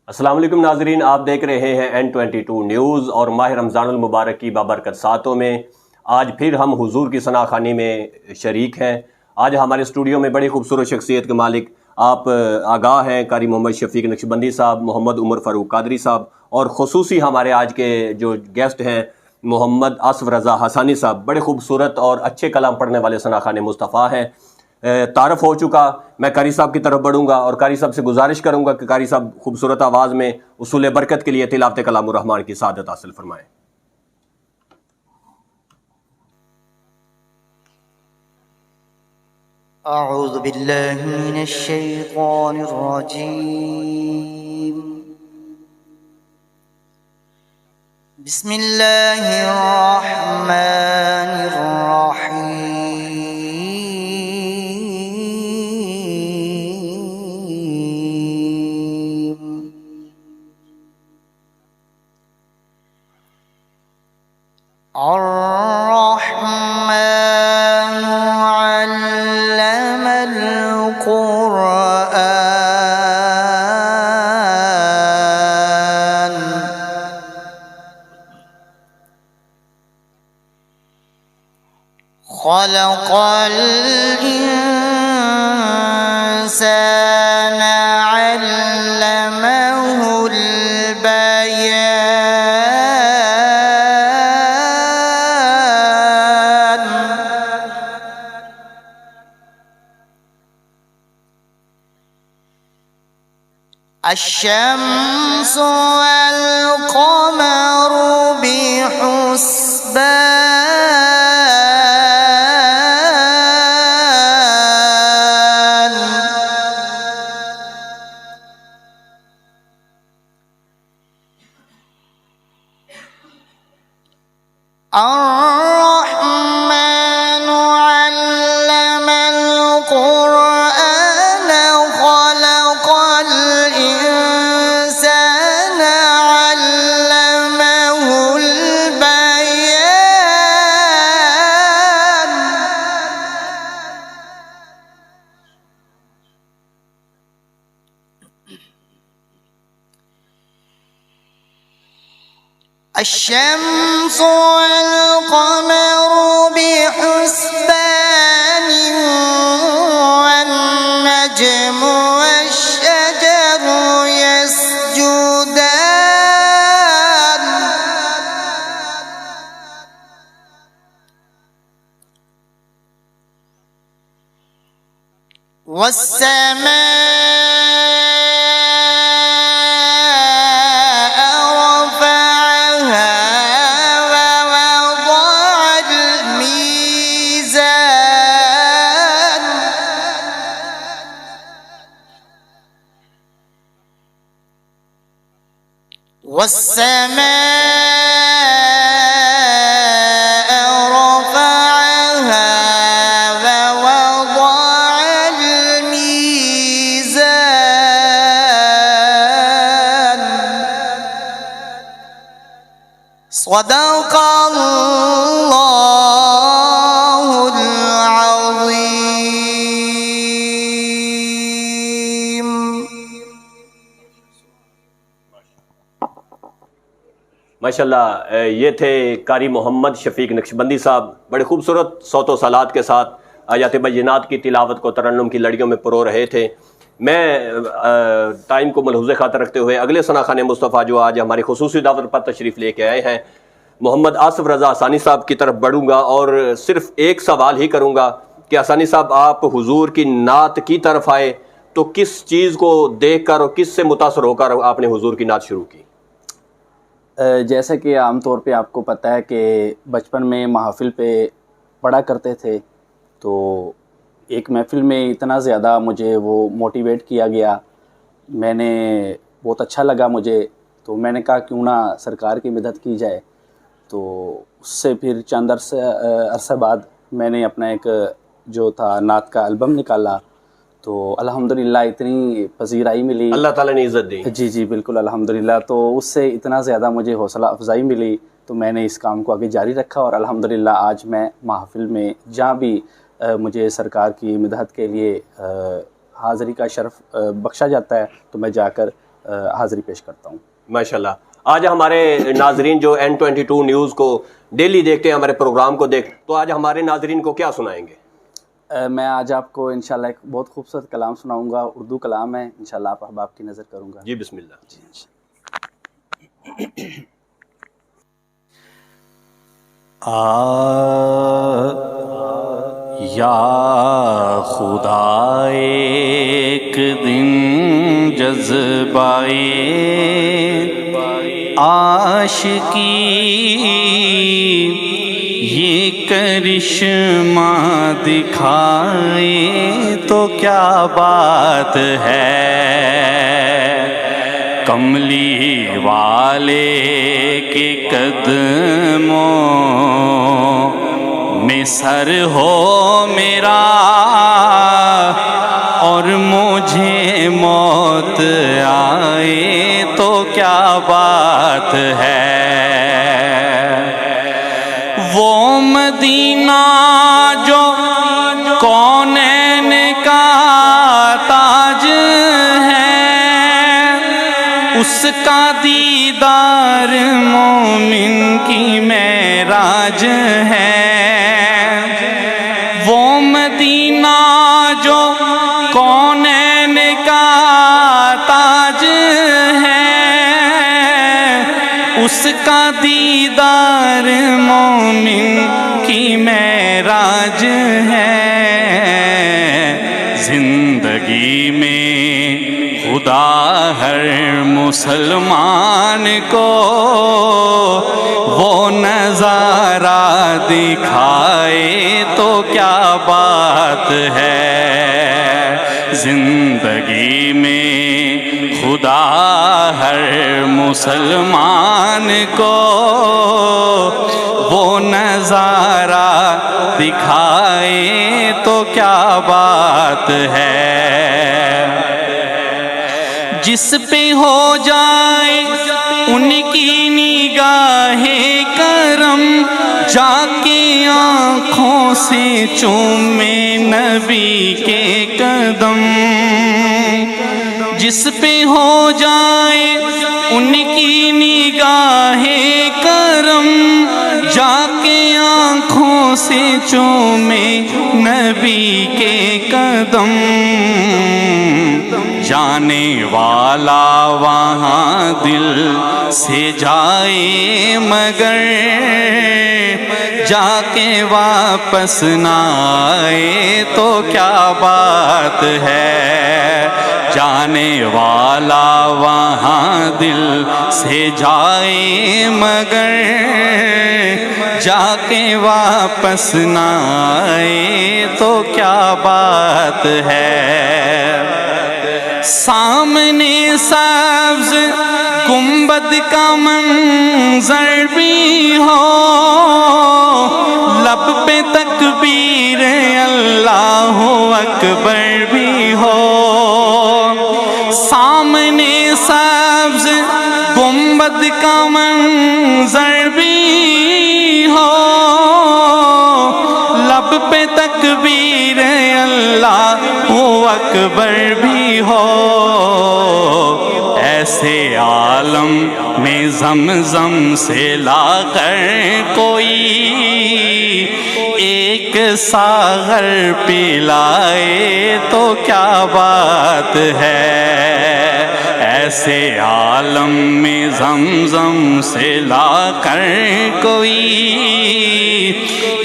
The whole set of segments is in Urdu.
السلام علیکم ناظرین، آپ دیکھ رہے ہیں N22 نیوز اور ماہ رمضان المبارک کی بابرکت ساتوں میں آج پھر ہم حضور کی ثنا خوانی میں شریک ہیں۔ آج ہمارے اسٹوڈیو میں بڑی خوبصورت شخصیت کے مالک آپ آگاہ ہیں، قاری محمد شفیق نقشبندی صاحب، محمد عمر فاروق قادری صاحب، اور خصوصی ہمارے آج کے جو گیسٹ ہیں محمد آصف رضا حسانی صاحب، بڑے خوبصورت اور اچھے کلام پڑھنے والے ثنا خوان مصطفیٰ ہیں۔ تعارف ہو چکا، میں قاری صاحب کی طرف بڑھوں گا اور قاری صاحب سے گزارش کروں گا کہ قاری صاحب خوبصورت آواز میں اصول برکت کے لیے تلاوت کلام الرحمن کی سعادت حاصل فرمائیں۔ اعوذ باللہ من الشیطان الرجیم، بسم اللہ الرحمن الرحیم۔ الرحمن علم القرآن، خلق الإنسان علمه البيان، الشمس والقمر بحسبان، الرحمن علم القرآن، خلق الإنسان علمه البيان، الشمس والقمر بحسبان، والنجم والشجر يسجدان، والسماء رفعها ووضع الميزان، والسماء رفعها ووضع الميزان، صدق اللہ العظیم۔ ماشاءاللہ، یہ تھے قاری محمد شفیق نقشبندی صاحب، بڑے خوبصورت صوت و صلات کے ساتھ آیات بینات کی تلاوت کو ترنم کی لڑیوں میں پرو رہے تھے۔ میں ٹائم کو ملحوظ خاطر رکھتے ہوئے اگلے ثنا خوان مصطفیٰ جو آج ہماری خصوصی دعوت پر تشریف لے کے آئے ہیں، محمد آصف رضا حسانی صاحب کی طرف بڑھوں گا اور صرف ایک سوال ہی کروں گا کہ حسانی صاحب، آپ حضور کی نعت کی طرف آئے تو کس چیز کو دیکھ کر اور کس سے متاثر ہو کر آپ نے حضور کی نعت شروع کی؟ جیسا کہ عام طور پہ آپ کو پتہ ہے کہ بچپن میں محافل پہ پڑھا کرتے تھے، تو ایک محفل میں اتنا زیادہ مجھے وہ موٹیویٹ کیا گیا، میں نے بہت اچھا لگا مجھے، تو میں نے کہا کیوں نہ سرکار کی مدد کی جائے۔ تو اس سے پھر چند عرصہ بعد میں نے اپنا ایک جو تھا نعت کا البم نکالا، تو الحمدللہ اتنی پذیرائی ملی، اللہ تعالیٰ نے عزت دی۔ جی بالکل الحمدللہ، تو اس سے اتنا زیادہ مجھے حوصلہ افزائی ملی، تو میں نے اس کام کو آگے جاری رکھا، اور الحمدللہ آج میں محافل میں جہاں بھی مجھے سرکار کی مدحت کے لیے حاضری کا شرف بخشا جاتا ہے تو میں جا کر حاضری پیش کرتا ہوں. ماشاءاللہ. آج ہمارے ناظرین جو N22 نیوز کو ڈیلی دیکھتے ہیں، ہمارے پروگرام کو دیکھتے، تو آج ہمارے ناظرین کو کیا سنائیں گے؟ میں آج آپ کو انشاءاللہ ایک بہت خوبصورت کلام سناؤں گا. اردو کلام ہے، انشاءاللہ آپ احباب کی نظر کروں گا. جی بسم اللہ. یا خدا ایک دن جذبائے عاشقی یہ کرشمہ دکھائے تو کیا بات ہے. کملی والے کے قدموں میں سر ہو میرا اور مجھے موت آئے تو کیا بات ہے. وہ مدینہ جو کونین کا تاج ہے، اس کا دیدار مومن کی معراج ہے. وہ مدینہ جو کونین کا تاج ہے، اس کا دیدار مومن کی معراج ہے. زندگی میں خدا ہر مسلمان کو وہ نظارہ دکھائے تو کیا بات ہے. زندگی میں خدا ہر مسلمان کو وہ نظارہ دکھائے تو کیا بات ہے. جس پہ ہو جائے ان کی نگاہ کرم، جا کے آنکھوں سے چومے نبی کے قدم. جس پہ ہو جائے ان کی نگاہ کرم، جا کے آنکھوں سے چومے نبی کے قدم. جانے والا وہاں دل سے جائے مگر جا کے واپس نہ آئے تو کیا بات ہے. جانے والا وہاں دل سے جائے مگر جا کے واپس نہ آئے تو کیا بات ہے. سامنے سبز گنبد کا منظر بھی ہو، لب پہ تکبیر اللہ اکبر بھی ہو. سامنے سبز گنبد کا منظر بھی ہو، لب پہ تکبیر اللہ اکبر بھی ہو. ایسے عالم میں زمزم سے لا کر کوئی ایک ساغر پلائے تو کیا بات ہے. ایسے عالم میں زمزم سے لا کر کوئی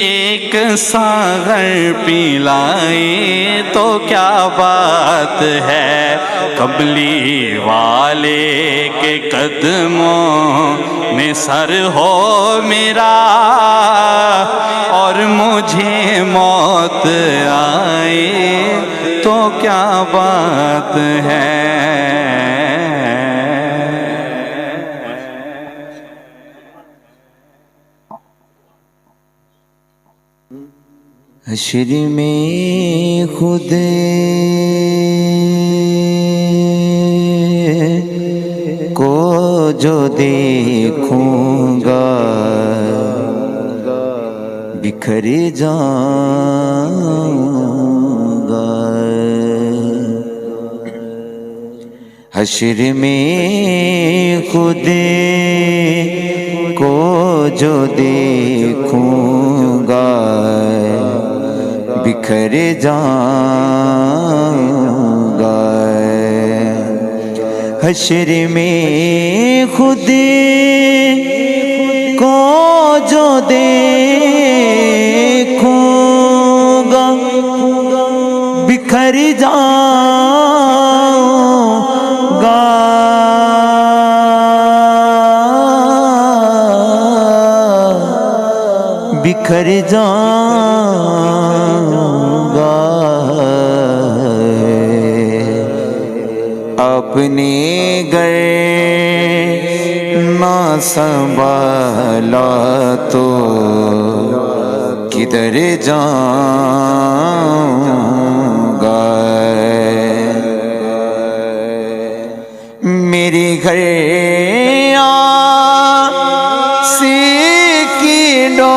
ایک ساغر پلائے تو کیا بات ہے. قبلی والے کے قدموں میں سر ہو میرا اور مجھے موت آئے تو کیا بات ہے. حشر میں خود کو جو دیکھوں گا بکھر جاؤں گا. حشر میں خود کو جو دیکھوں گا بکھر جاؤں گا، حشر میں خود کو جو دیکھوں گا بکھر جاؤں گا، بکھر جاؤں گا، اپنے گھر نہ سنبھالا تو کدھر جاؤں گا، میرے گھر آسی کی ڈوری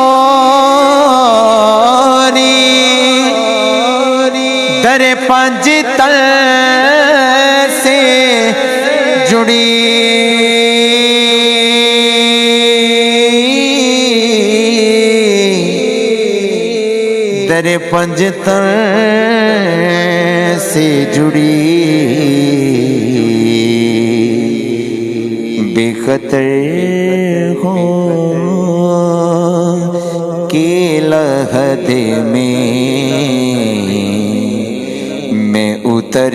در پنج تل سے جڑی، در پنج تل سے جڑی، بے خطر ہو کے لحد میں اتر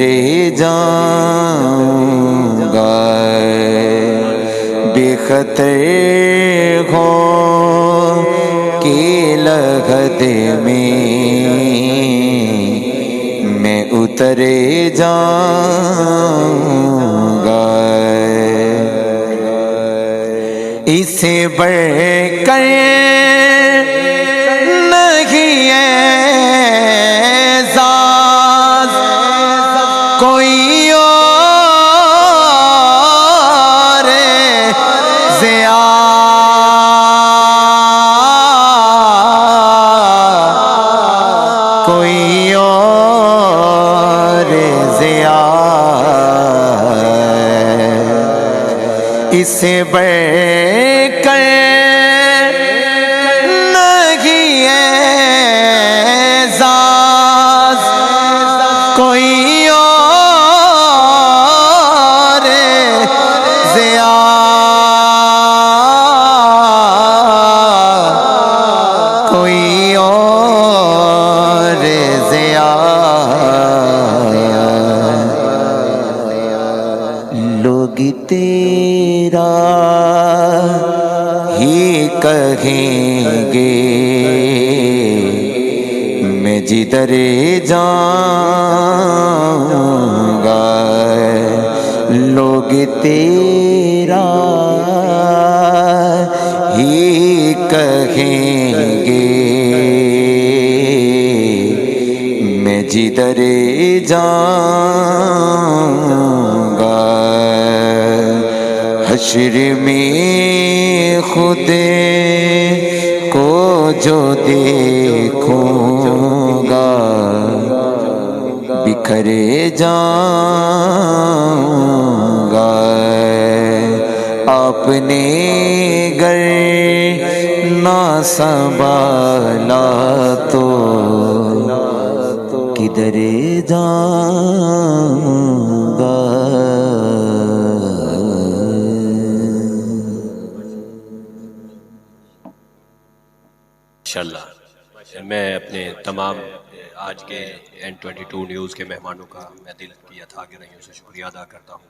جاؤں گا، بے خطر ہو کے لحد میں اتر جاؤں گا، اسے بڑھ کر نہیں اعزاز کوئی اور ضیا، کوئی اور ضیا، اس سے بڑھ کر نہیں اعزاز کوئی اور ضیا، کوئی اور ضیا، لوگ تیرا ہی کہیں گے میں جدھر جاؤں گا، لوگ تیرا ہی کہیں گے میں جدھر جاؤں گا، حشر میں خود کو جو دیکھوں گا بکھر جاؤں گا، اپنے گھر نہ سنبھالا تو کدھر جاؤں گا۔ انشاءاللہ میں اپنے تمام آج کے N22 نیوز کے مہمانوں کا میں دل کی اتھاہ گہرائیوں سے شکریہ ادا کرتا ہوں۔